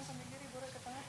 sambil kiri, boleh ke tengah.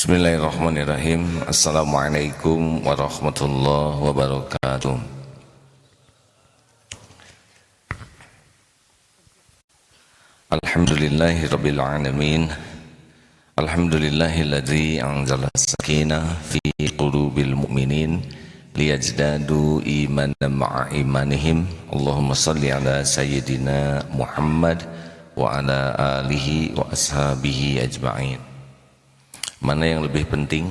Bismillahirrahmanirrahim. Assalamualaikum warahmatullahi wabarakatuh. Alhamdulillahirabbil alamin. Alhamdulillahilladzi anzala as-sakinah fi qulubil mu'minin liyazdadu imanan ma'a imanihim. Allahumma shalli ala sayyidina Muhammad wa ala alihi wa ashabihi ajma'in. Mana yang lebih penting,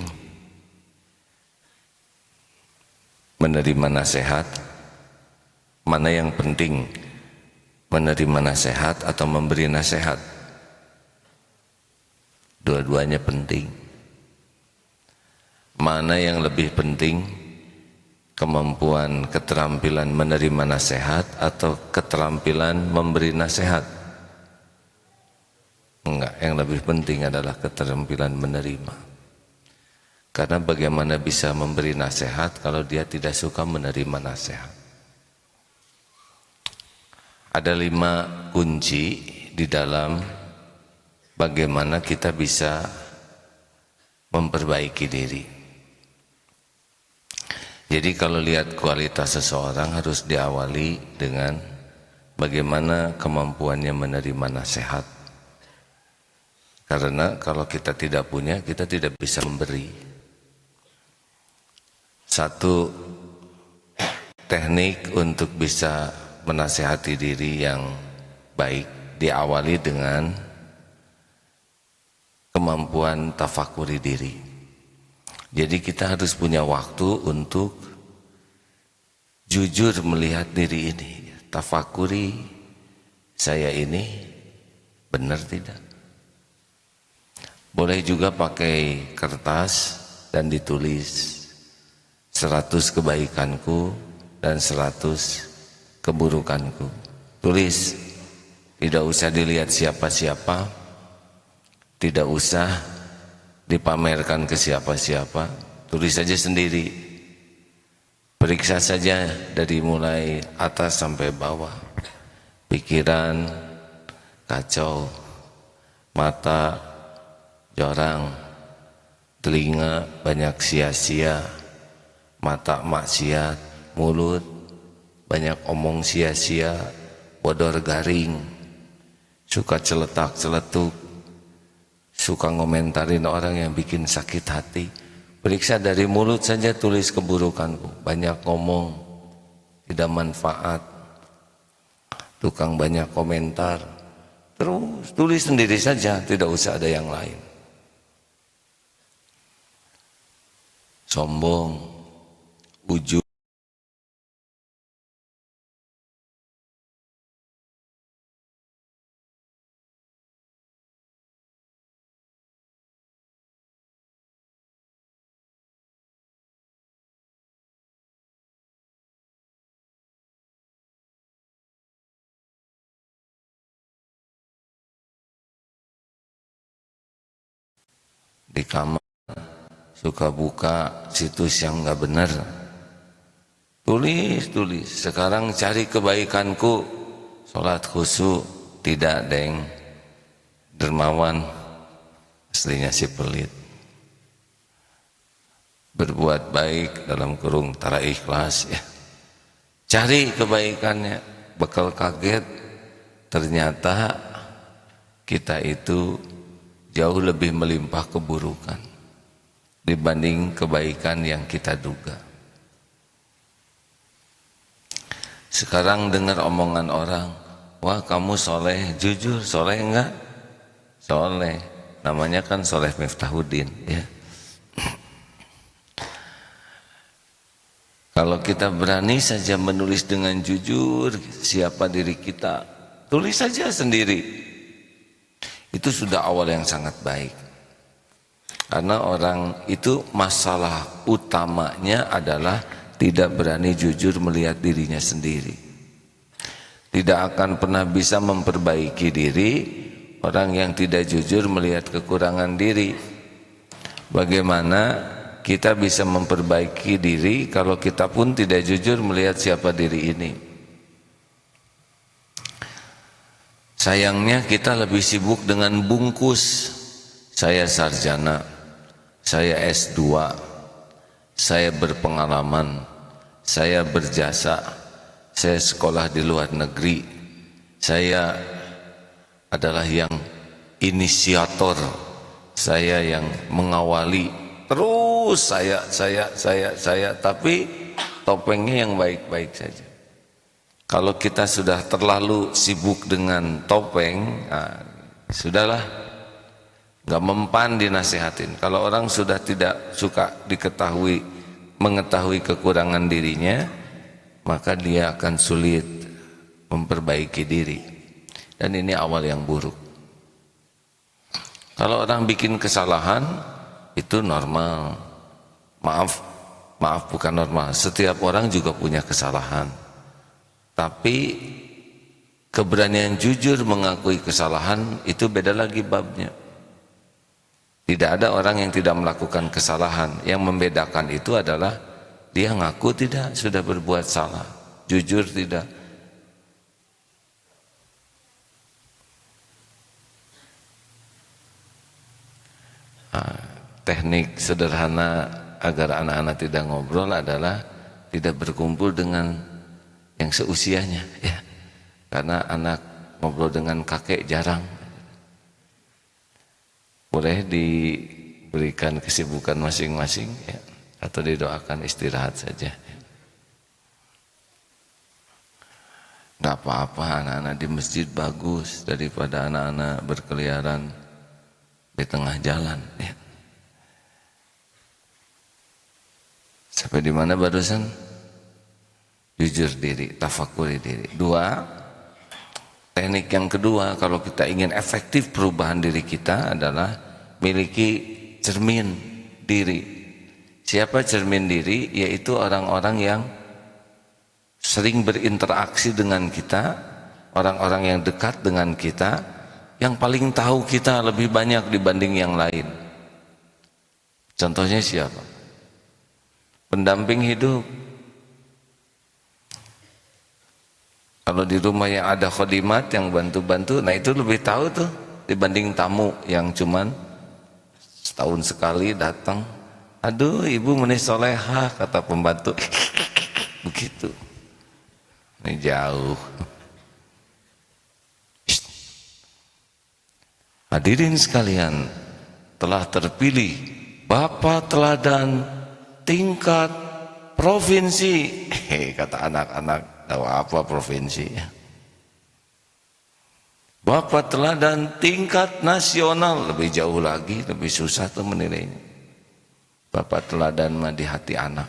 menerima nasihat? Mana yang penting, menerima nasihat atau memberi nasihat? Dua-duanya penting. Mana yang lebih penting, kemampuan, keterampilan menerima nasihat atau keterampilan memberi nasihat? Enggak, yang lebih penting adalah keterampilan menerima. Karena bagaimana bisa memberi nasihat kalau dia tidak suka menerima nasihat? Ada 5 kunci di dalam bagaimana kita bisa memperbaiki diri. Jadi kalau lihat kualitas seseorang harus diawali dengan bagaimana kemampuannya menerima nasihat. Karena kalau kita tidak punya, kita tidak bisa memberi. Satu teknik untuk bisa menasihati diri yang baik diawali dengan kemampuan tafakuri diri. Jadi kita harus punya waktu untuk jujur melihat diri ini. Tafakuri, saya ini benar tidak? Boleh juga pakai kertas dan ditulis 100 kebaikanku dan 100 keburukanku. Tulis, tidak usah dilihat siapa-siapa, tidak usah dipamerkan ke siapa-siapa, tulis saja sendiri. Periksa saja dari mulai atas sampai bawah. Pikiran kacau, mata jorang, telinga banyak sia-sia, mata maksiat, mulut banyak omong sia-sia, bodor garing, suka celetak-celetuk, suka ngomentarin orang yang bikin sakit hati. Periksa dari mulut saja, tulis keburukanku, banyak ngomong, tidak manfaat, tukang banyak komentar. Terus tulis sendiri saja, tidak usah ada yang lain. sombong, ujub, di kamar suka buka situs yang nggak benar, tulis. Sekarang cari kebaikanku, sholat khusyuk, tidak deng, dermawan, aslinya si pelit. Berbuat baik dalam kurung tara ikhlas ya. Cari kebaikannya, bakal kaget ternyata kita itu jauh lebih melimpah keburukan dibanding kebaikan yang kita duga. Sekarang dengar omongan orang, wah kamu soleh, jujur soleh enggak? Soleh, namanya kan Soleh Miftahuddin ya. Kalau kita berani saja menulis dengan jujur siapa diri kita, tulis saja sendiri. Itu sudah awal yang sangat baik. Karena orang itu masalah utamanya adalah tidak berani jujur melihat dirinya sendiri. Tidak akan pernah bisa memperbaiki diri orang yang tidak jujur melihat kekurangan diri. Bagaimana kita bisa memperbaiki diri kalau kita pun tidak jujur melihat siapa diri ini? Sayangnya kita lebih sibuk dengan bungkus. Saya sarjana, saya S2, saya berpengalaman, saya berjasa, saya sekolah di luar negeri, saya adalah yang inisiator, saya yang mengawali, terus saya, tapi topengnya yang baik-baik saja. Kalau kita sudah terlalu sibuk dengan topeng, nah, sudahlah, nggak mempan dinasihatin. Kalau orang sudah tidak suka mengetahui kekurangan dirinya, maka dia akan sulit memperbaiki diri. Dan ini awal yang buruk. Kalau orang bikin kesalahan, itu normal. Maaf bukan normal. Setiap orang juga punya kesalahan. Tapi keberanian jujur mengakui kesalahan itu beda lagi babnya. Tidak ada orang yang tidak melakukan kesalahan. Yang membedakan itu adalah dia ngaku tidak sudah berbuat salah, jujur tidak. Teknik sederhana agar anak-anak tidak ngobrol adalah tidak berkumpul dengan yang seusianya ya. Karena anak ngobrol dengan kakek jarang. Boleh diberikan kesibukan masing-masing ya, atau didoakan istirahat saja. Gak apa-apa, anak-anak di masjid bagus daripada anak-anak berkeliaran di tengah jalan ya. Sampai di mana barusan? Jujur diri, tafakuri diri. 2, teknik yang kedua kalau kita ingin efektif perubahan diri kita adalah miliki cermin diri. Siapa cermin diri? Yaitu orang-orang yang sering berinteraksi dengan kita, orang-orang yang dekat dengan kita, yang paling tahu kita lebih banyak dibanding yang lain. Contohnya siapa? Pendamping hidup. Kalau di rumah yang ada khodimat yang bantu-bantu, nah itu lebih tahu tuh dibanding tamu yang cuman setahun sekali datang. Aduh, ibu menih solehah, kata pembantu. Begitu. Ini jauh. Hadirin sekalian, telah terpilih Bapak Teladan tingkat provinsi. Kata anak-anak, tahu apa provinsi? Bapak Teladan tingkat nasional, lebih jauh lagi, lebih susah tuh menilainya. Bapak teladan mah di hati anak,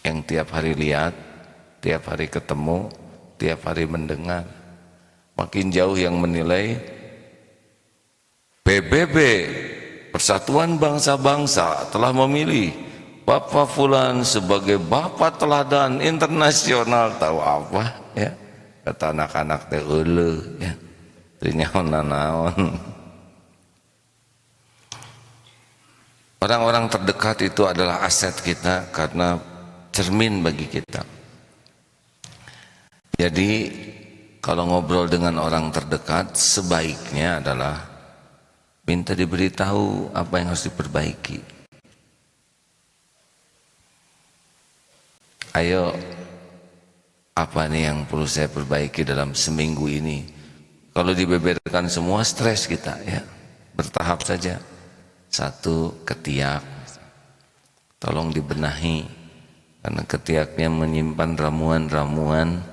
yang tiap hari lihat, tiap hari ketemu, tiap hari mendengar. Makin jauh yang menilai PBB, Persatuan Bangsa-Bangsa, telah memilih Bapak Fulan sebagai Bapak teladan internasional. Tahu apa ya? Kata anak-anak teh euleuh ya. Naon. Orang-orang terdekat itu adalah aset kita karena cermin bagi kita. Jadi kalau ngobrol dengan orang terdekat, sebaiknya adalah minta diberitahu apa yang harus diperbaiki. Ayo, apa nih yang perlu saya perbaiki dalam seminggu ini? Kalau dibeberkan semua, stres kita ya. Bertahap saja. Satu, ketiak, tolong dibenahi, karena ketiaknya menyimpan ramuan-ramuan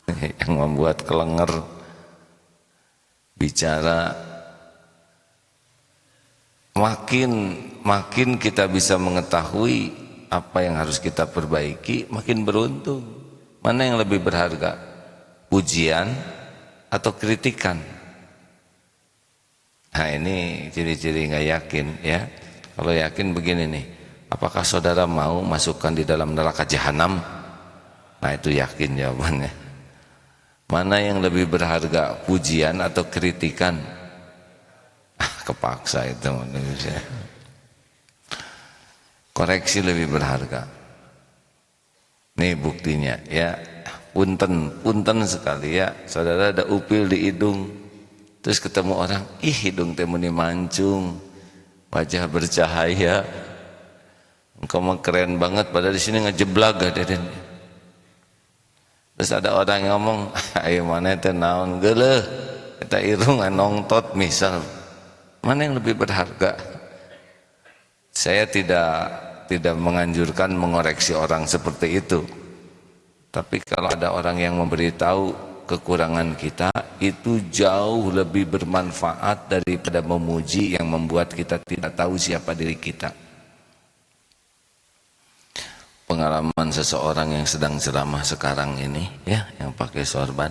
yang membuat kelenger bicara. Makin kita bisa mengetahui apa yang harus kita perbaiki, makin beruntung. Mana yang lebih berharga, pujian atau kritikan? Nah ini ciri-ciri nggak yakin ya. Kalau yakin begini nih, apakah saudara mau masukkan di dalam neraka jahanam? Nah itu yakin jawabannya. Mana yang lebih berharga, pujian atau kritikan? Kepaksa itu manusia. Koreksi lebih berharga. Nih buktinya ya. Punten sekali ya. Saudara ada upil di hidung. Terus ketemu orang, ih hidung teh meni mancung, wajah bercahaya, engkau mah keren banget, padahal di sini ngejeblag Deden. Terus ada orang yang ngomong, ayo mana teh naon geuleuh, eta irung nongtot misal, mana yang lebih berharga? Saya tidak menganjurkan mengoreksi orang seperti itu, tapi kalau ada orang yang memberitahu kekurangan kita, itu jauh lebih bermanfaat daripada memuji yang membuat kita tidak tahu siapa diri kita. Pengalaman seseorang yang sedang ceramah sekarang ini ya, yang pakai sorban,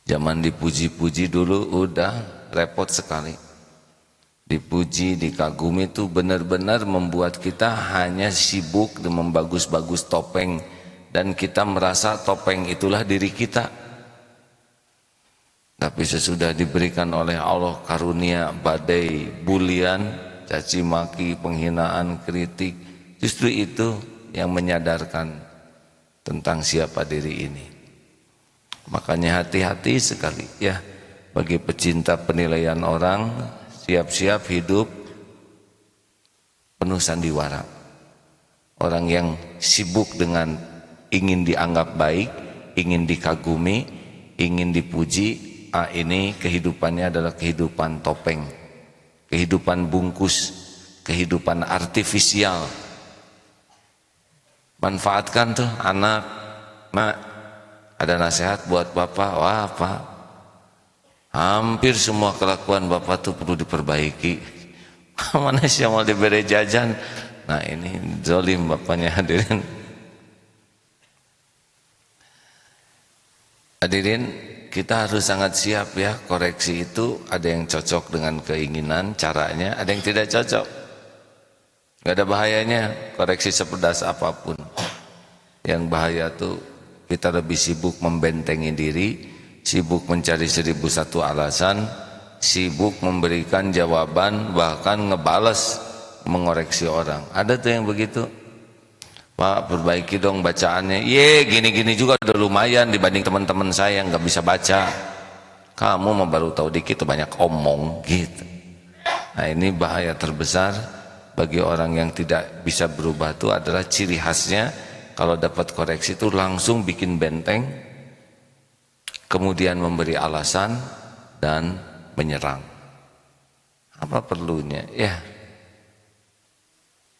zaman dipuji-puji dulu udah repot sekali. Dipuji, dikagumi itu benar-benar membuat kita hanya sibuk dengan membagus-bagus topeng, dan kita merasa topeng itulah diri kita. Tapi sesudah diberikan oleh Allah karunia badai bulian, caci maki, penghinaan, kritik, justru itu yang menyadarkan tentang siapa diri ini. Makanya hati-hati sekali ya bagi pecinta penilaian orang, siap-siap hidup penuh sandiwara. Orang yang sibuk dengan ingin dianggap baik, ingin dikagumi, ingin dipuji, ini kehidupannya adalah kehidupan topeng, kehidupan bungkus, kehidupan artifisial. Manfaatkan tuh anak, mak, ada nasihat buat bapak, wah pak, hampir semua kelakuan bapak tuh perlu diperbaiki. Mana sih yang mau diberi jajan? Nah ini zolim bapaknya hadirin. Hadirin, kita harus sangat siap ya, koreksi itu ada yang cocok dengan keinginan, caranya, ada yang tidak cocok. Gak ada bahayanya koreksi sepedas apapun. Yang bahaya tuh kita lebih sibuk membentengi diri, sibuk mencari 1001 alasan, sibuk memberikan jawaban, bahkan ngebales mengoreksi orang. Ada tuh yang begitu. Pak, perbaiki dong bacaannya. Ye, gini-gini juga udah lumayan dibanding teman-teman saya yang nggak bisa baca. Kamu mah baru tahu dikit, banyak omong gitu. Nah ini bahaya terbesar bagi orang yang tidak bisa berubah itu adalah ciri khasnya kalau dapat koreksi itu langsung bikin benteng, kemudian memberi alasan dan menyerang. Apa perlunya? Ya.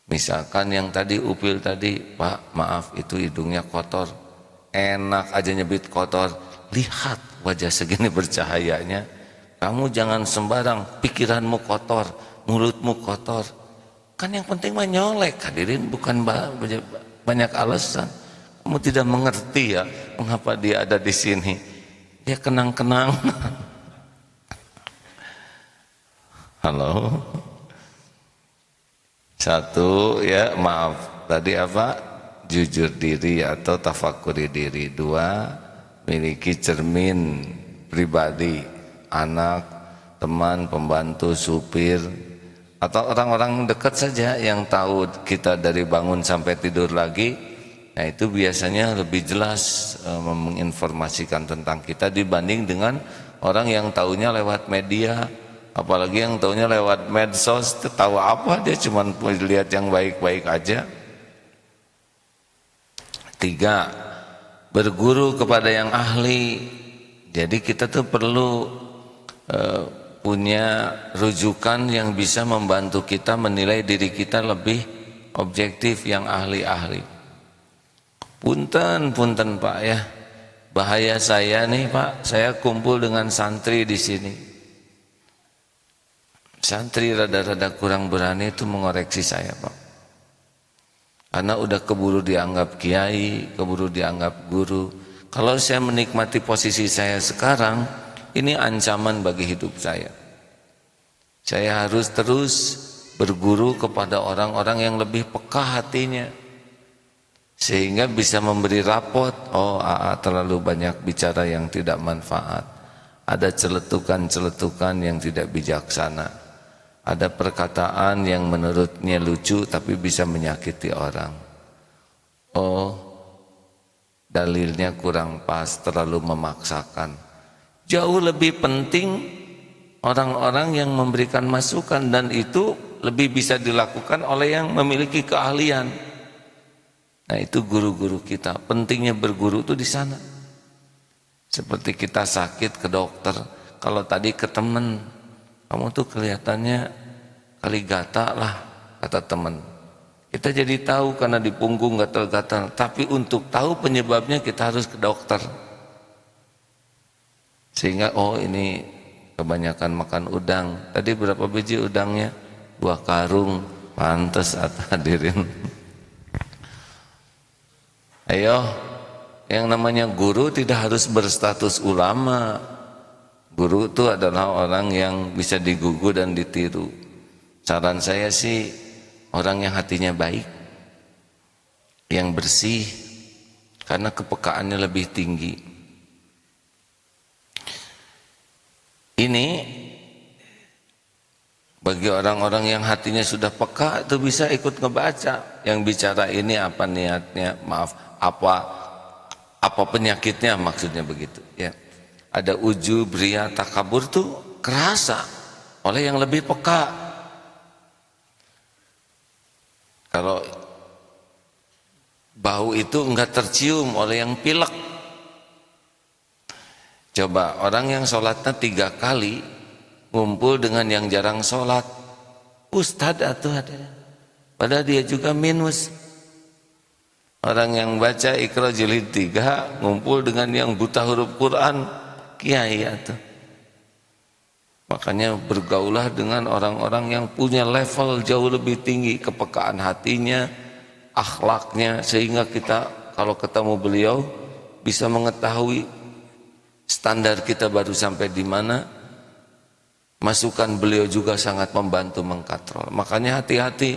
Misalkan yang tadi upil tadi, Pak maaf itu hidungnya kotor, enak aja nyebit kotor, lihat wajah segini bercahayanya, kamu jangan sembarang, pikiranmu kotor, mulutmu kotor, Kan yang penting mah nyolek, hadirin, bukan banyak alasan. Kamu tidak mengerti ya mengapa dia ada di sini. Dia kenang-kenang. Halo. Satu ya, maaf. Tadi apa? Jujur diri atau tafakuri diri. Dua, miliki cermin pribadi, anak, teman, pembantu, supir, atau orang-orang dekat saja yang tahu kita dari bangun sampai tidur lagi. Nah itu biasanya lebih jelas menginformasikan tentang kita dibanding dengan orang yang taunya lewat media. Apalagi yang taunya lewat medsos, tahu apa, dia cuma lihat yang baik-baik aja. Tiga, berguru kepada yang ahli. Jadi kita tuh perlu punya rujukan yang bisa membantu kita menilai diri kita lebih objektif, yang ahli-ahli. Punten Pak ya, bahaya saya nih Pak, saya kumpul dengan santri di sini. Santri rada-rada kurang berani itu mengoreksi saya Pak, karena udah keburu dianggap kiai, keburu dianggap guru. Kalau saya menikmati posisi saya sekarang, ini ancaman bagi hidup saya. Saya harus terus berguru kepada orang-orang yang lebih peka hatinya, sehingga bisa memberi rapot. Oh, terlalu banyak bicara yang tidak manfaat, ada celetukan-celetukan yang tidak bijaksana, ada perkataan yang menurutnya lucu tapi bisa menyakiti orang. Oh, dalilnya kurang pas, terlalu memaksakan. Jauh lebih penting orang-orang yang memberikan masukan, dan itu lebih bisa dilakukan oleh yang memiliki keahlian. Nah itu guru-guru kita. Pentingnya berguru itu di sana. Seperti kita sakit ke dokter, kalau tadi ke teman, kamu tuh kelihatannya kali gatal lah, kata teman. Kita jadi tahu karena di punggung gatal-gatal. Tapi untuk tahu penyebabnya kita harus ke dokter. Sehingga oh ini kebanyakan makan udang. Tadi berapa biji udangnya? 2 karung. Pantes hadirin. Ayo, yang namanya guru tidak harus berstatus ulama. Guru itu adalah orang yang bisa digugu dan ditiru. Saran saya sih orang yang hatinya baik, yang bersih, karena kepekaannya lebih tinggi. Ini bagi orang-orang yang hatinya sudah peka itu bisa ikut ngebaca. Yang bicara ini apa niatnya, maaf, apa penyakitnya, maksudnya begitu ya. Ada ujub, ria, takabur tuh kerasa oleh yang lebih peka. Kalau bau itu enggak tercium oleh yang pilek. Coba orang yang sholatnya 3 kali ngumpul dengan yang jarang sholat, ustadz atau ada, padahal dia juga minus. Orang yang baca Iqra jilid 3 ngumpul dengan yang buta huruf Quran, kiai atau. Makanya bergaulah dengan orang-orang yang punya level jauh lebih tinggi, kepekaan hatinya, akhlaknya, sehingga kita kalau ketemu beliau bisa mengetahui standar kita baru sampai di mana. Masukan beliau juga sangat membantu mengkatrol. Makanya hati-hati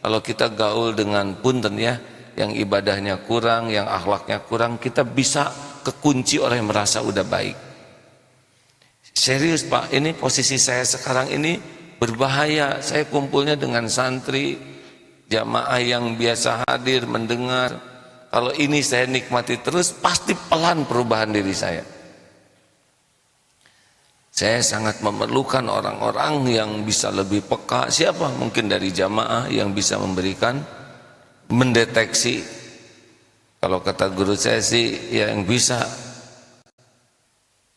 kalau kita gaul dengan punten ya, yang ibadahnya kurang, yang akhlaknya kurang, kita bisa kekunci oleh merasa udah baik. Serius Pak, ini posisi saya sekarang ini berbahaya. Saya kumpulnya dengan santri, jamaah yang biasa hadir mendengar. Kalau ini saya nikmati terus, pasti pelan perubahan diri saya. Saya sangat memerlukan orang-orang yang bisa lebih peka. Siapa? Mungkin dari jamaah yang bisa memberikan, mendeteksi. Kalau kata guru saya sih, yang bisa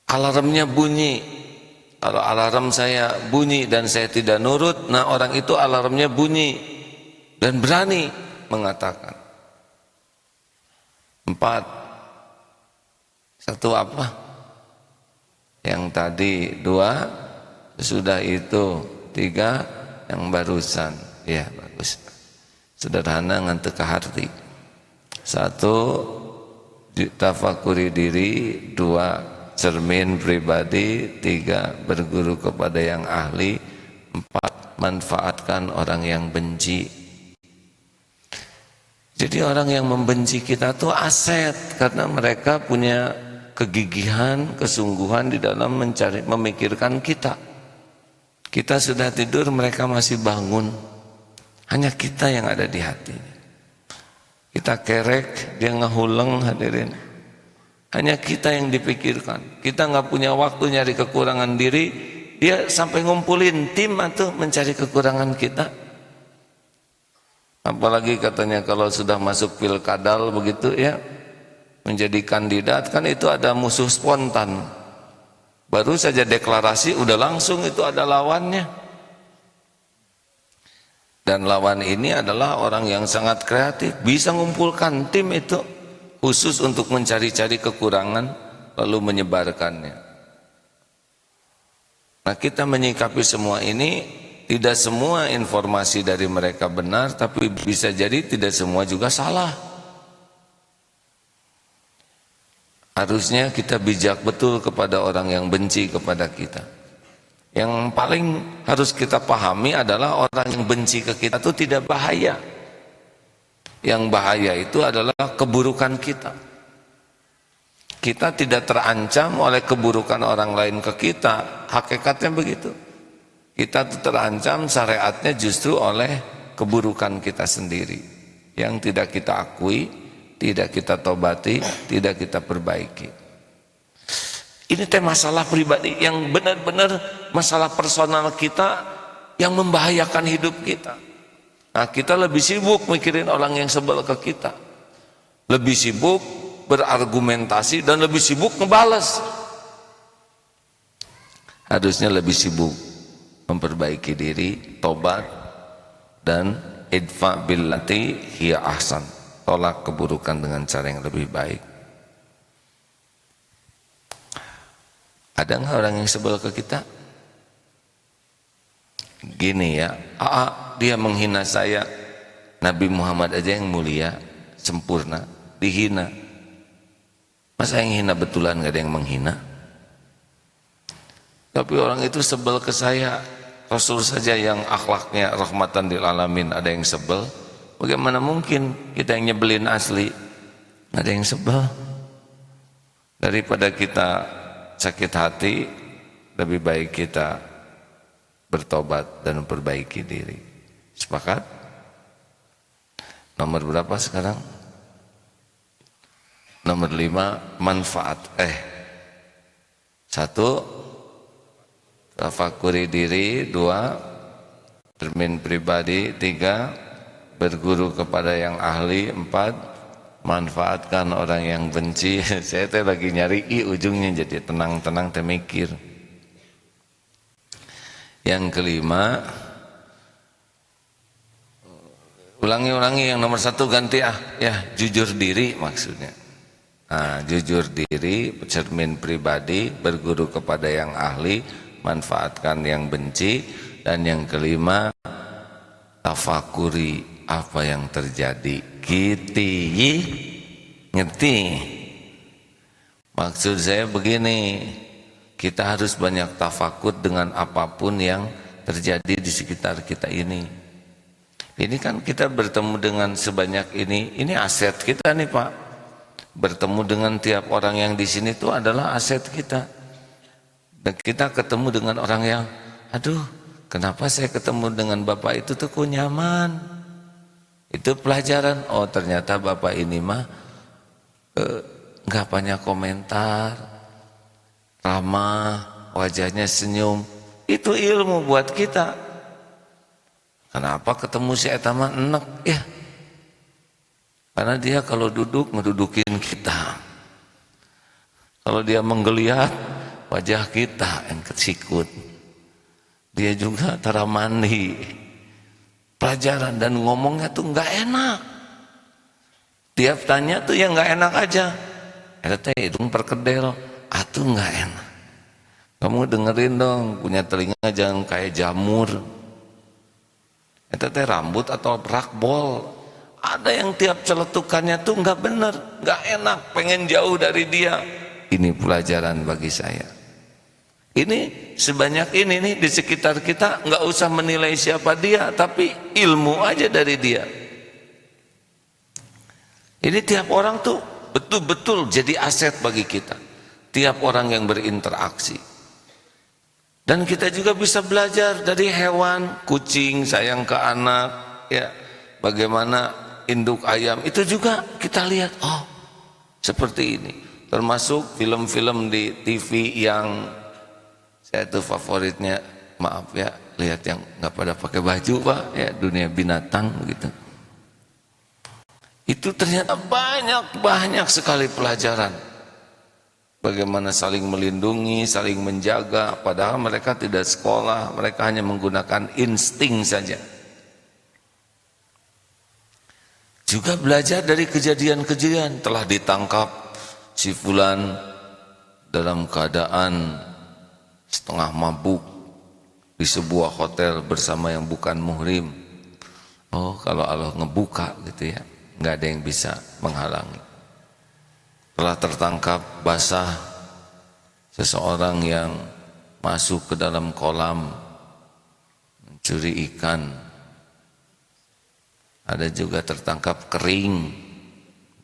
alarmnya bunyi. Kalau alarm saya bunyi dan saya tidak nurut, nah orang itu alarmnya bunyi dan berani mengatakan. 4. Satu apa? Yang tadi 2, sudah itu 3 yang barusan. Ya bagus. Sederhana nganti ka harti. 1. Tafakuri diri. 2. Cermin pribadi. 3. Berguru kepada yang ahli. 4. Manfaatkan orang yang benci. Jadi orang yang membenci kita tuh aset, karena mereka punya kegigihan, kesungguhan di dalam memikirkan kita. Kita sudah tidur, mereka masih bangun. Hanya kita yang ada di hati. Kita kerek, dia ngehuleng, hadirin. Hanya kita yang dipikirkan. Kita nggak punya waktu nyari kekurangan diri, dia sampai ngumpulin tim atau mencari kekurangan kita. Apalagi katanya kalau sudah masuk pilkadal begitu ya, menjadi kandidat, kan itu ada musuh spontan. Baru saja deklarasi udah langsung itu ada lawannya. Dan lawan ini adalah orang yang sangat kreatif, bisa mengumpulkan tim itu khusus untuk mencari-cari kekurangan lalu menyebarkannya. Nah, kita menyikapi semua ini, tidak semua informasi dari mereka benar, tapi bisa jadi tidak semua juga salah. Harusnya kita bijak betul kepada orang yang benci kepada kita. Yang paling harus kita pahami adalah orang yang benci ke kita itu tidak bahaya. Yang bahaya itu adalah keburukan kita. Kita tidak terancam oleh keburukan orang lain ke kita. Hakikatnya begitu. Kita terancam syariatnya justru oleh keburukan kita sendiri yang tidak kita akui, tidak kita tobati, tidak kita perbaiki. Ini masalah pribadi yang benar-benar masalah personal kita yang membahayakan hidup kita. Nah, kita lebih sibuk mikirin orang yang sebel ke kita, lebih sibuk berargumentasi dan lebih sibuk ngebales. Harusnya lebih sibuk memperbaiki diri, tobat, dan idfa billati hiya ahsan, tolak keburukan dengan cara yang lebih baik. Ada nggak orang yang sebel ke kita? Gini ya, dia menghina saya, Nabi Muhammad aja yang mulia, sempurna, dihina. Masa yang hina betulan nggak ada yang menghina? Tapi orang itu sebel ke saya, Rasul saja yang akhlaknya rahmatan lil alamin ada yang sebel. Bagaimana mungkin kita yang nyebelin asli? Ada yang sebel. Daripada kita sakit hati, lebih baik kita bertobat dan memperbaiki diri. Sepakat? Nomor berapa sekarang? Nomor 5, manfaat. 1, tafakuri diri. 2, cermin pribadi. 3, berguru kepada yang ahli. 4, manfaatkan orang yang benci. Saya lagi nyari ujungnya, jadi tenang-tenang mikir. Yang kelima, ulangi yang nomor 1 ganti ya, jujur diri maksudnya. Nah, jujur diri, cermin pribadi, berguru kepada yang ahli, manfaatkan yang benci. Dan yang kelima, tafakuri apa yang terjadi. Kiti ngerti? Maksud saya begini, kita harus banyak tafakur dengan apapun yang terjadi di sekitar kita ini. Ini kan kita bertemu dengan sebanyak ini aset kita nih Pak. Bertemu dengan tiap orang yang di sini itu adalah aset kita. Dan kita ketemu dengan orang yang, aduh, kenapa saya ketemu dengan Bapak itu tuh kok nyaman? Itu pelajaran. Oh, ternyata Bapak ini mah nggak banyak komentar, ramah, wajahnya senyum. Itu ilmu buat kita. Kenapa ketemu si eta mah enek ya? Karena dia kalau duduk ngedudukin kita. Kalau dia menggeliat, wajah kita yang kesikut. Dia juga tara mandi. Pelajaran dan ngomongnya tuh nggak enak. Tiap tanya tuh yang nggak enak aja. Eta teh hidung perkedel, atuh nggak enak. Kamu dengerin dong, punya telinga jangan kayak jamur. Eta teh rambut atau rakbol. Ada yang tiap celetukannya tuh nggak bener, nggak enak, pengen jauh dari dia. Ini pelajaran bagi saya. Ini sebanyak ini nih di sekitar kita, nggak usah menilai siapa dia, tapi ilmu aja dari dia. Ini tiap orang tuh betul-betul jadi aset bagi kita. Tiap orang yang berinteraksi. Dan kita juga bisa belajar dari hewan, kucing sayang ke anak, ya. Bagaimana induk ayam itu juga kita lihat, oh seperti ini. Termasuk film-film di TV yang saya tuh favoritnya, maaf ya, lihat yang nggak pada pakai baju Pak, ya, dunia binatang gitu. Itu ternyata banyak sekali pelajaran. Bagaimana saling melindungi, saling menjaga, padahal mereka tidak sekolah, mereka hanya menggunakan insting saja. Juga belajar dari kejadian-kejadian, telah ditangkap si fulan dalam keadaan setengah mabuk di sebuah hotel bersama yang bukan muhrim. Oh, kalau Allah ngebuka gitu ya, nggak ada yang bisa menghalangi. Telah tertangkap basah seseorang yang masuk ke dalam kolam mencuri ikan. Ada juga tertangkap kering,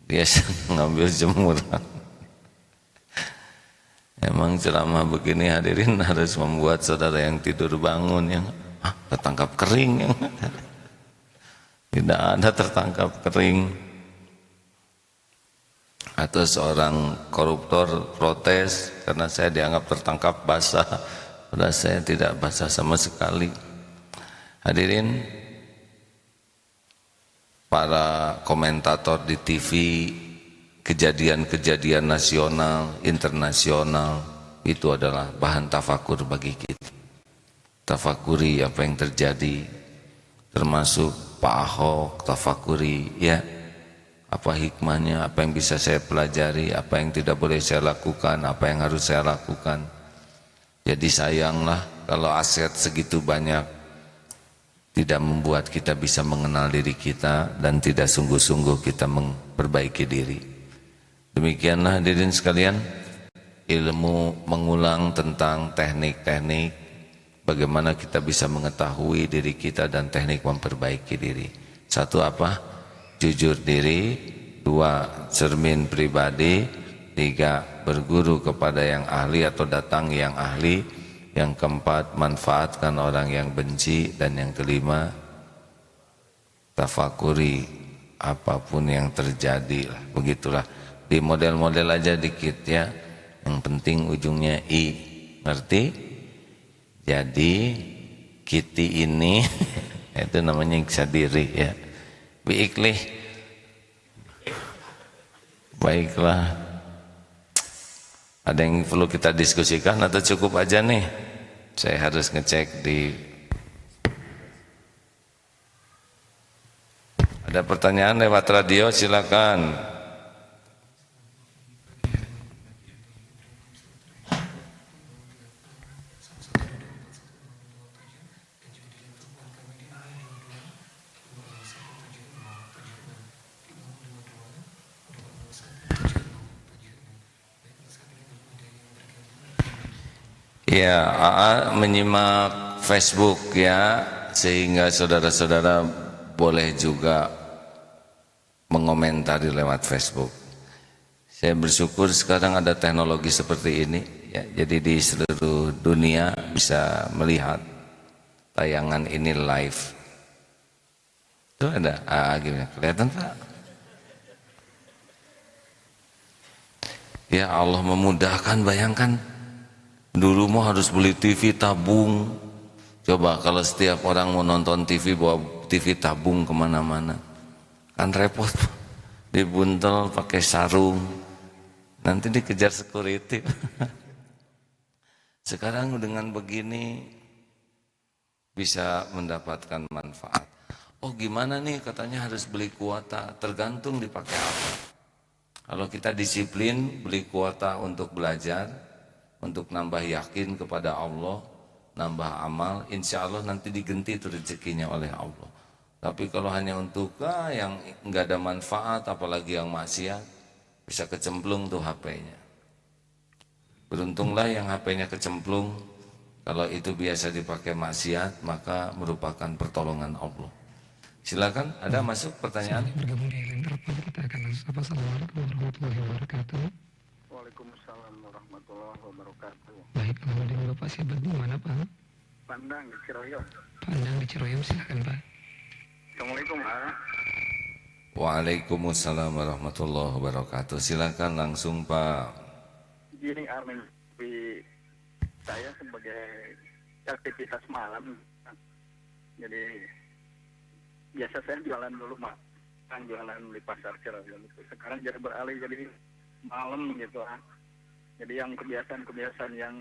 dia ngambil jemuran. Emang ceramah begini hadirin harus membuat saudara yang tidur bangun, yang tertangkap kering, yang tidak ada tertangkap kering. Atau seorang koruptor protes karena saya dianggap tertangkap basah, padahal saya tidak basah sama sekali. Hadirin, para komentator di TV, kejadian-kejadian nasional, internasional, itu adalah bahan tafakur bagi kita. Tafakuri apa yang terjadi, termasuk Pak Ahok, tafakuri ya, apa hikmahnya, apa yang bisa saya pelajari, apa yang tidak boleh saya lakukan, apa yang harus saya lakukan. Jadi sayanglah kalau aset segitu banyak tidak membuat kita bisa mengenal diri kita dan tidak sungguh-sungguh kita memperbaiki diri. Demikianlah hadirin sekalian, ilmu mengulang tentang teknik-teknik bagaimana kita bisa mengetahui diri kita dan teknik memperbaiki diri. Satu apa? Jujur diri. Dua, cermin pribadi. Tiga, berguru kepada yang ahli atau datang yang ahli. Yang keempat, manfaatkan orang yang benci. Dan yang kelima, tafakuri apapun yang terjadi. Begitulah, di model-model aja dikit ya, yang penting ujungnya I. Ngerti? Jadi Kiti ini itu namanya iksa diri ya. Biiklih. Baiklah. Ada yang perlu kita diskusikan atau cukup aja nih? Saya harus ngecek di. Ada pertanyaan lewat radio, silakan. Ya, AA menyimak Facebook ya, sehingga saudara-saudara boleh juga mengomentari lewat Facebook. Saya bersyukur sekarang ada teknologi seperti ini ya, jadi di seluruh dunia bisa melihat tayangan ini live. Itu ada AA gimana? Kelihatan Pak? Ya Allah memudahkan, bayangkan. Dulu mau harus beli TV tabung. Coba kalau setiap orang mau nonton TV bawa TV tabung kemana-mana, kan repot. Dibuntel pakai sarung, nanti dikejar security. Sekarang dengan begini bisa mendapatkan manfaat. Oh gimana nih, katanya harus beli kuota, tergantung dipakai apa. Kalau kita disiplin beli kuota untuk belajar, untuk nambah yakin kepada Allah, nambah amal, insya Allah nanti digenti itu rezekinya oleh Allah. Tapi kalau hanya untuk yang nggak ada manfaat, apalagi yang maksiat, bisa kecemplung tuh HP-nya. Beruntunglah yang HP-nya kecemplung. Kalau itu biasa dipakai maksiat, maka merupakan pertolongan Allah. Silakan, ada masuk pertanyaan? Bergabung di Lenter Pagi, kita akan langsung sapa. Assalamualaikum warahmatullahi wabarakatuh. Waalaikumsalam warahmatullahi wabarakatuh. Baik, alhamdulillah Pak, siapa di mana Pak? Pandang di Ciroyom. Pandang di Ciroyom, silakan Pak. Assalamualaikum Pak. Waalaikumsalam warahmatullahi wabarakatuh. Silakan langsung Pak. Gini Armin, saya sebagai aktivitas malam, jadi biasa saya jualan dulu Mak, kan jualan di pasar Ciroyom itu. Sekarang jadi beralih jadi malam gitu. Jadi yang kebiasaan-kebiasaan yang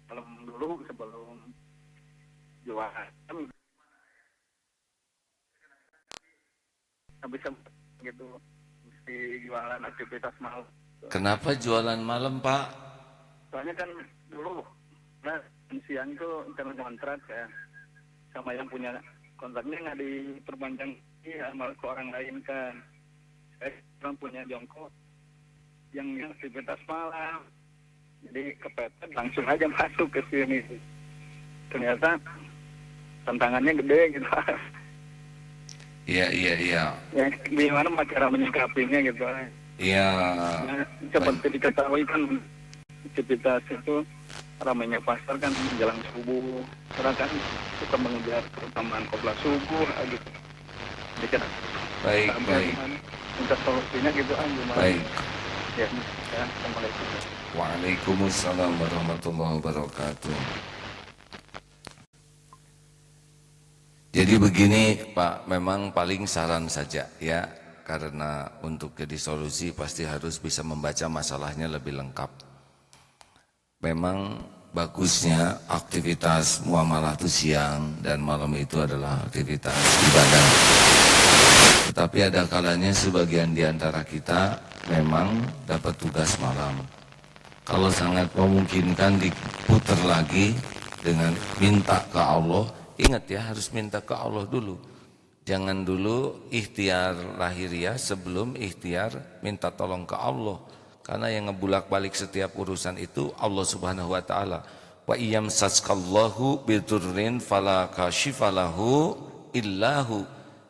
malam dulu sebelum jualan habis gitu mesti jualan aktivitas malam. Kenapa jualan malam Pak? Soalnya kan dulu nah siang itu karena kontrak ya sama yang punya kontraknya nggak diperpanjang sama ke orang lain kan. Saya orang punya jongkok yang aktivitas malam, jadi kepepet langsung aja masuk ke sini. Ternyata tantangannya gede gitu. Iya. Ya, gimana cara menyikapinya gitu. Iya. Nah, seperti diketahui kan aktivitas itu ramainya pasar kan menjelang subuh. Orang kan suka mengejar keutamaan kopla subuh gitu. Jadi Baik. minta solusinya gitu gimana? Baik. Ya, assalamualaikum. Waalaikumsalam warahmatullahi wabarakatuh. Jadi begini Pak, memang paling saran saja ya, karena untuk jadi solusi pasti harus bisa membaca masalahnya lebih lengkap. Memang bagusnya aktivitas muamalah itu siang dan malam itu adalah aktivitas ibadah. Tetapi ada kalanya sebagian di antara kita memang dapat tugas malam. Kalau sangat memungkinkan diputar lagi dengan minta ke Allah. Ingat ya, harus minta ke Allah dulu. Jangan dulu ikhtiar lahiriah sebelum ikhtiar minta tolong ke Allah. Karena yang ngebulak-balik setiap urusan itu Allah Subhanahu wa taala. Wa iyam saskallahu bidurrin fala kashifalahu illahu.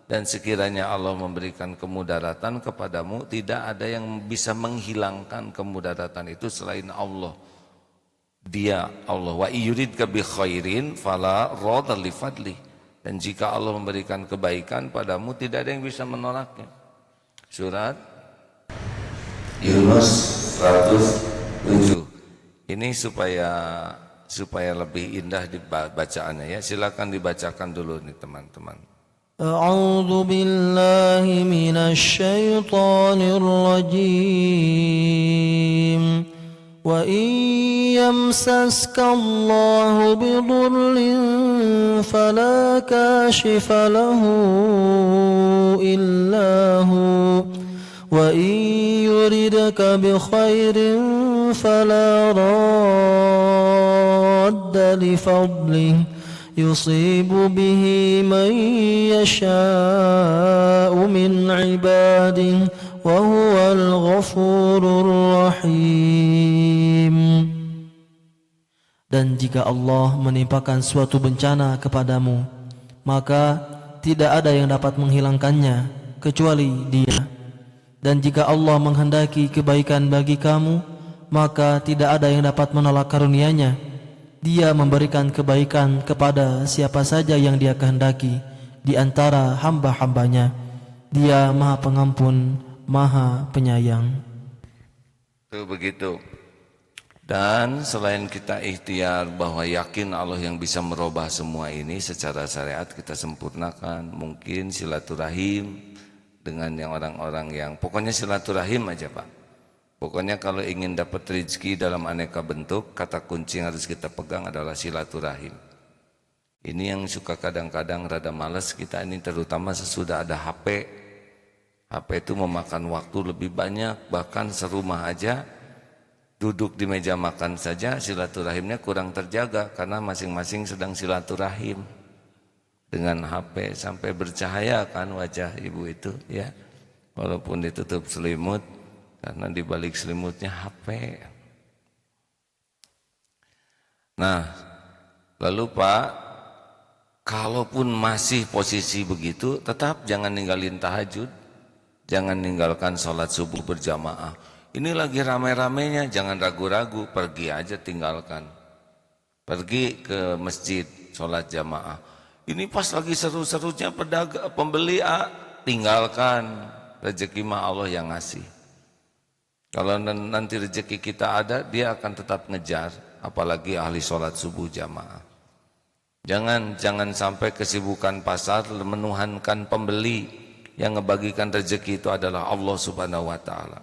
Dan sekiranya Allah memberikan kemudaratan kepadamu, tidak ada yang bisa menghilangkan kemudaratan itu selain Allah. Dia Allah. Wa yuridka bi khairin fala radha li fadli. Dan jika Allah memberikan kebaikan padamu, tidak ada yang bisa menolaknya. Surat Yunus 107. Ini supaya lebih indah bacaannya ya. Silakan dibacakan dulu nih teman-teman. A'udzu billahi minasy syaithanir rajim. وَإِنْ يَمْسَسْكَ اللَّهُ بِضُرٍّ فَلَا كَاشِفَ لَهُ إِلَّا هُوَ وَإِنْ يُرِدْكَ بِخَيْرٍ فَلَا رَادَّ لِفَضْلِهِ يُصِيبُ بِهِ مَنْ يَشَاءُ مِنْ عِبَادِهِ وَهُوَ الْغَفُورُ الرَّحِيمُ. Dan jika Allah menimpakan suatu bencana kepadamu, maka tidak ada yang dapat menghilangkannya kecuali Dia. Dan jika Allah menghendaki kebaikan bagi kamu, maka tidak ada yang dapat menolak karunia-Nya. Dia memberikan kebaikan kepada siapa saja yang Dia kehendaki di antara hamba-hambanya. Dia Maha Pengampun, Maha Penyayang. Itu begitu. Dan selain kita ikhtiar bahwa yakin Allah yang bisa merubah semua ini secara syariat, kita sempurnakan. Mungkin silaturahim dengan yang orang-orang yang pokoknya silaturahim aja Pak. Pokoknya kalau ingin dapat rezeki dalam aneka bentuk, kata kunci yang harus kita pegang adalah silaturahim. Ini yang suka kadang-kadang rada malas kita ini, terutama sesudah ada HP. HP itu memakan waktu lebih banyak, bahkan serumah aja duduk di meja makan saja silaturahimnya kurang terjaga karena masing-masing sedang silaturahim. dengan HP sampai bercahaya kan wajah ibu itu ya, walaupun ditutup selimut karena di balik selimutnya HP. Nah, lalu Pak, kalaupun masih posisi begitu, tetap jangan ninggalin tahajud, jangan ninggalkan sholat subuh berjamaah. Ini lagi ramai-ramainya, jangan ragu-ragu, pergi aja tinggalkan. Pergi ke masjid, sholat jamaah. Ini pas lagi seru-serunya pedagang, pembeli, tinggalkan. Rezeki mah Allah yang ngasih. Kalau nanti rezeki kita ada, dia akan tetap ngejar. Apalagi ahli sholat subuh jamaah. Jangan sampai kesibukan pasar menuhankan pembeli. Yang ngebagikan rezeki itu adalah Allah Subhanahu wa ta'ala.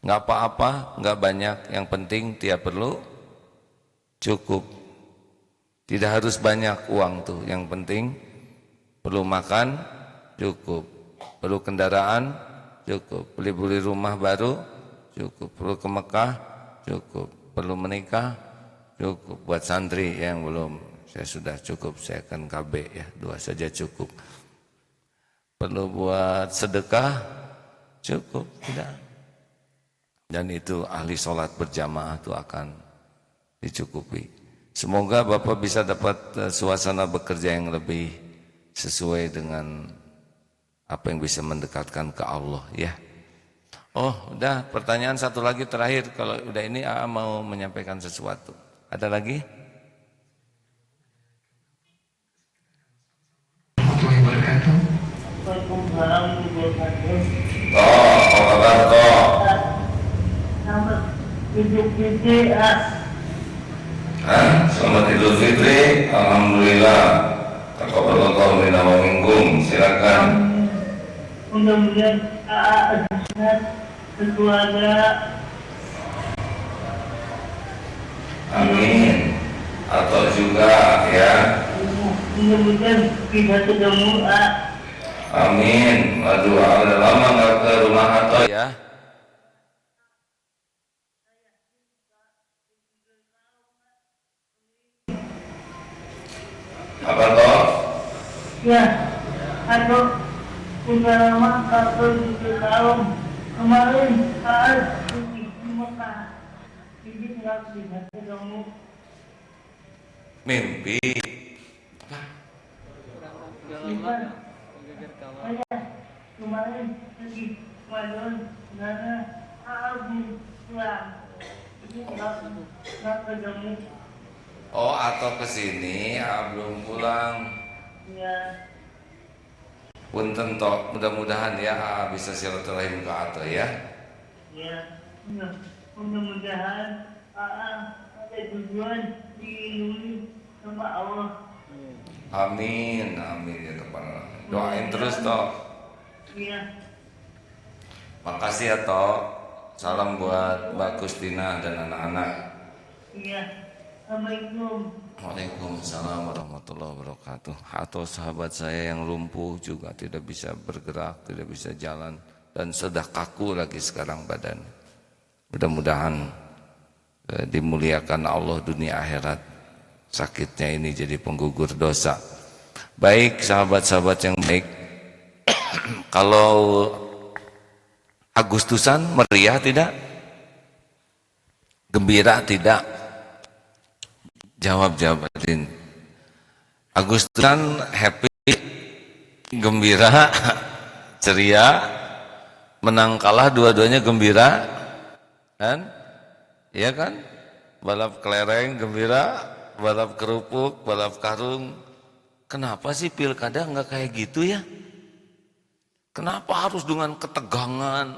Nggak apa-apa, nggak banyak, yang penting tiap perlu cukup. Tidak harus banyak uang tuh, yang penting perlu makan cukup, perlu kendaraan cukup, beli rumah baru cukup, perlu ke Mekah cukup, perlu menikah cukup. Buat santri yang belum, saya sudah cukup, saya akan KB ya, 2 saja cukup. Perlu buat sedekah cukup, tidak. Dan itu ahli sholat berjamaah itu akan dicukupi. Semoga Bapak bisa dapat suasana bekerja yang lebih sesuai dengan apa yang bisa mendekatkan ke Allah ya. Oh, udah, pertanyaan satu lagi terakhir. Kalau udah ini AA mau menyampaikan sesuatu. Ada lagi? Warahmatullahi wabarakatuh. Waalaikumsalam warahmatullahi wabarakatuh. Apa kabar toh? Selamat Idul Fitri. Selamat Idul Fitri. Alhamdulillah. Taqabbalallahu minna wa minkum. Silakan. Mudah-mudahan AA sehat keluarga. Amin. Atau juga ya. Mudah-mudahan kita ketemu A. Amin. Waduh, udah lama nggak ke rumah atau ya. Apa toh? Ya, atau sudah lama atau 7 tahun kemarin saat di Mekah. Jadi nggak bisa ketemu. Mimpi. Bukan. Saya kemarin pergi Madon karena aku pulang. Jadi nggak ketemu. Oh, atau ke sini belum pulang. Ya, Punten toh, mudah-mudahan ya bisa silaturahim ke Ato ya. ya. Mudah-mudahan ada tujuan dilindungi sama Allah. Amin, amin ya Tuhan. Doain terus toh. Iya. Makasih ya toh. Salam buat Mbak Kustina dan anak-anak. Iya. Assalamualaikum. Waalaikumsalam warahmatullahi wabarakatuh. Atau sahabat saya yang lumpuh juga tidak bisa bergerak, tidak bisa jalan, dan sudah kaku lagi sekarang badan. Mudah-mudahan dimuliakan Allah dunia akhirat. Sakitnya ini jadi penggugur dosa. Baik sahabat-sahabat yang baik. Kalau Agustusan meriah tidak? Gembira tidak? Jawab-jawabatin. Agustusan happy, gembira, ceria, menang kalah dua-duanya gembira, kan? Iya kan? Balap kelereng gembira, balap kerupuk, balap karung. Kenapa sih pilkada nggak kayak gitu ya? Kenapa harus dengan ketegangan,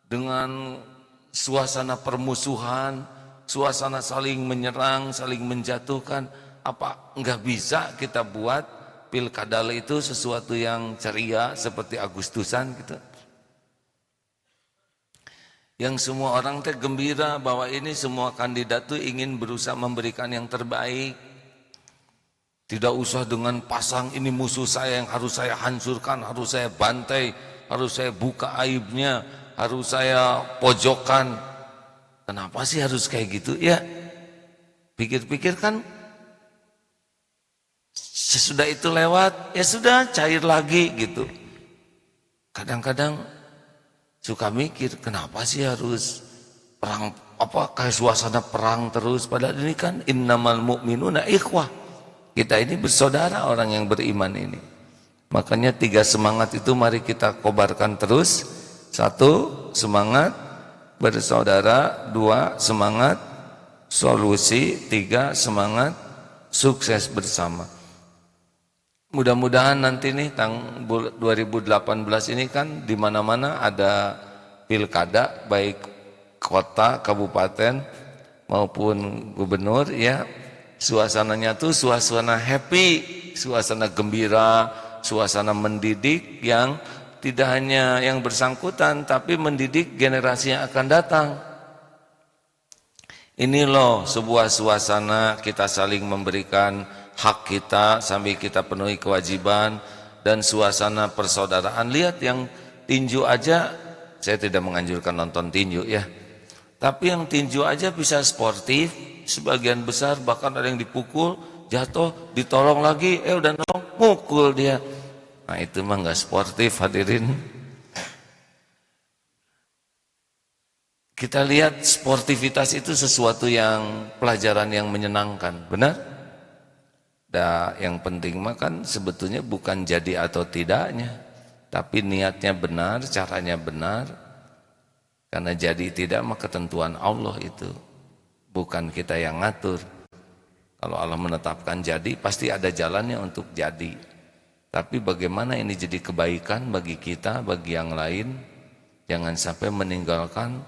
dengan suasana permusuhan, suasana saling menyerang, saling menjatuhkan? Apa nggak bisa kita buat pilkada itu sesuatu yang ceria seperti Agustusan gitu? Yang semua orang teh gembira bahwa ini semua kandidat tuh ingin berusaha memberikan yang terbaik. Tidak usah dengan pasang ini musuh saya yang harus saya hancurkan, harus saya bantai, harus saya buka aibnya, harus saya pojokkan. Kenapa sih harus kayak gitu? Ya, pikir-pikir kan Sesudah itu lewat, ya sudah cair lagi gitu. Kadang-kadang suka mikir, kenapa sih harus perang, kayak suasana perang terus, padahal ini kan innamal mu'minuna ikhwah. Kita ini bersaudara, orang yang beriman ini. Makanya 3 semangat itu mari kita kobarkan terus. 1, semangat bersaudara. 2, semangat solusi. 3, semangat sukses bersama. Mudah-mudahan nanti nih tahun 2018 ini kan di mana-mana ada pilkada, baik kota, kabupaten maupun gubernur ya. Suasananya tuh suasana happy, suasana gembira, suasana mendidik yang tidak hanya yang bersangkutan tapi mendidik generasi yang akan datang. Ini loh sebuah suasana kita saling memberikan hak kita sambil kita penuhi kewajiban dan suasana persaudaraan. Lihat yang tinju aja, saya tidak menganjurkan nonton tinju ya, tapi yang tinju aja bisa sportif, sebagian besar bahkan ada yang dipukul, jatuh, ditolong lagi, udah nolong, mukul dia. Nah itu mah nggak sportif hadirin. Kita lihat sportivitas itu sesuatu yang pelajaran yang menyenangkan, benar? Dan yang penting mah kan sebetulnya bukan jadi atau tidaknya, tapi niatnya benar, caranya benar. Karena jadi tidak mah ketentuan Allah itu, bukan kita yang ngatur. Kalau Allah menetapkan jadi, pasti ada jalannya untuk jadi. Tapi bagaimana ini jadi kebaikan bagi kita, bagi yang lain, jangan sampai meninggalkan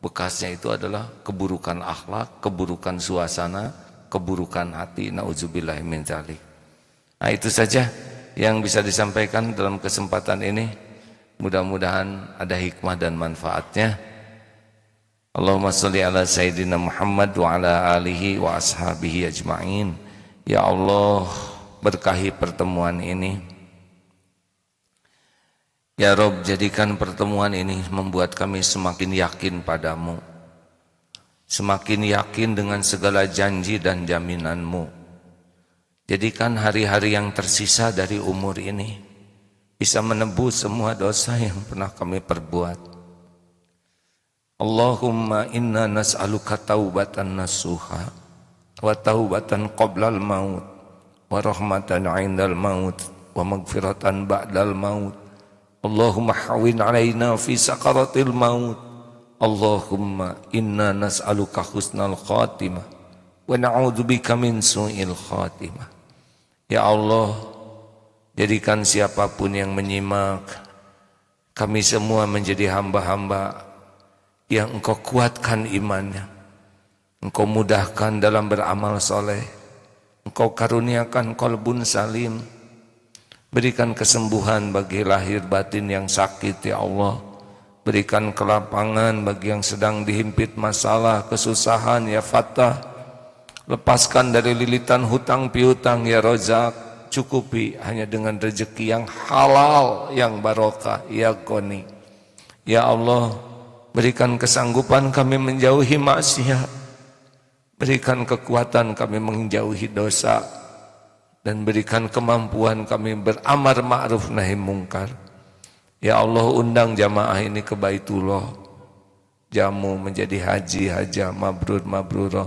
bekasnya itu adalah keburukan akhlak, keburukan suasana, keburukan hati. Nauzubillahi min dzalik. Nah itu saja yang bisa disampaikan dalam kesempatan ini. Mudah-mudahan ada hikmah dan manfaatnya. Allahumma sholli ala sayyidina Muhammad wa ala alihi wa ashabihi ajma'in. Ya Allah, berkahi pertemuan ini. Ya Rabb, jadikan pertemuan ini membuat kami semakin yakin padamu, semakin yakin dengan segala janji dan jaminanmu. Jadikan hari-hari yang tersisa dari umur ini bisa menebus semua dosa yang pernah kami perbuat. Allahumma inna nas'aluka taubatan nasuha wa taubatan qoblal maut wa rahmatan 'indal maut wa maghfiratan ba'dal maut. Allahumma hawin 'alaina fi sakaratil maut. Allahumma inna nas'aluka husnal khatimah wa na'udzubika min su'il khatimah. Ya Allah, jadikan siapapun yang menyimak kami semua menjadi hamba-hamba yang Engkau kuatkan imannya, Engkau mudahkan dalam beramal soleh, Engkau karuniakan qalbun salim, berikan kesembuhan bagi lahir batin yang sakit ya Allah, berikan kelapangan bagi yang sedang dihimpit masalah, kesusahan ya Fattah, lepaskan dari lilitan hutang piutang ya Razak, cukupi hanya dengan rezeki yang halal, yang barokah ya Ghani. Ya Allah, berikan kesanggupan kami menjauhi maksiat, berikan kekuatan kami menjauhi dosa, dan berikan kemampuan kami beramar ma'ruf nahi mungkar. Ya Allah, undang jamaah ini ke Baitullah, jamu menjadi haji, hajah, mabrur, mabrurah.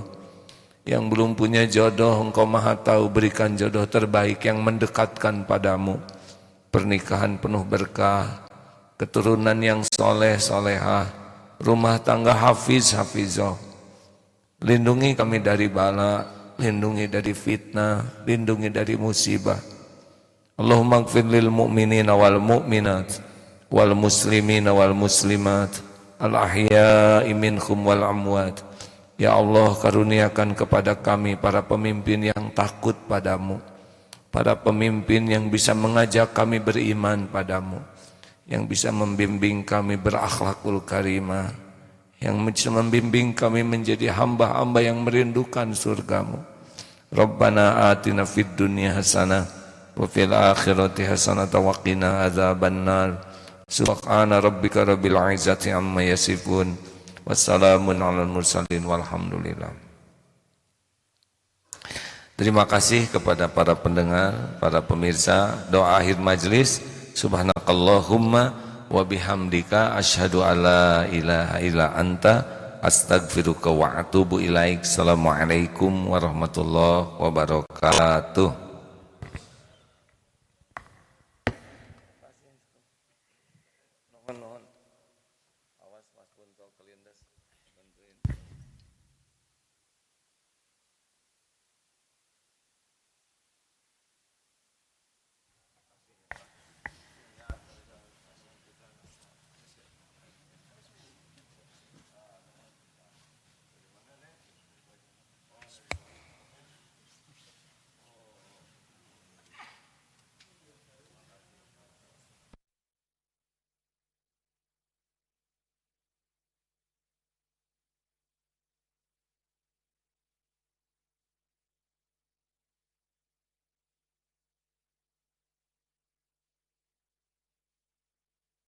Yang belum punya jodoh, Engkau maha tahu, berikan jodoh terbaik yang mendekatkan padamu, pernikahan penuh berkah, keturunan yang soleh, solehah, rumah tangga hafiz, hafizah. Lindungi kami dari bala, lindungi dari fitnah, lindungi dari musibah. Allahumma ighfir lil mu'minina wal mu'minat wal muslimina wal muslimat al ahya'i minhum wal amwat. Ya Allah, karuniakan kepada kami para pemimpin yang takut padamu, para pemimpin yang bisa mengajak kami beriman padamu, yang bisa membimbing kami berakhlakul karimah, yang bisa membimbing kami menjadi hamba-hamba yang merindukan surgamu. Rabbana atina fid dunya hasanah wa fil akhirati hasanah wa qina adzabannar. Subhana rabbika rabbil izzati amma yasifun. Wassalamun alal mursalin walhamdulillah. Terima kasih kepada para pendengar, para pemirsa. Doa akhir majlis, subhanakallahumma wa bihamdika asyhadu alla ilaha illa anta astaghfiruka wa atubu ilaik. Assalamualaikum warahmatullahi wabarakatuh.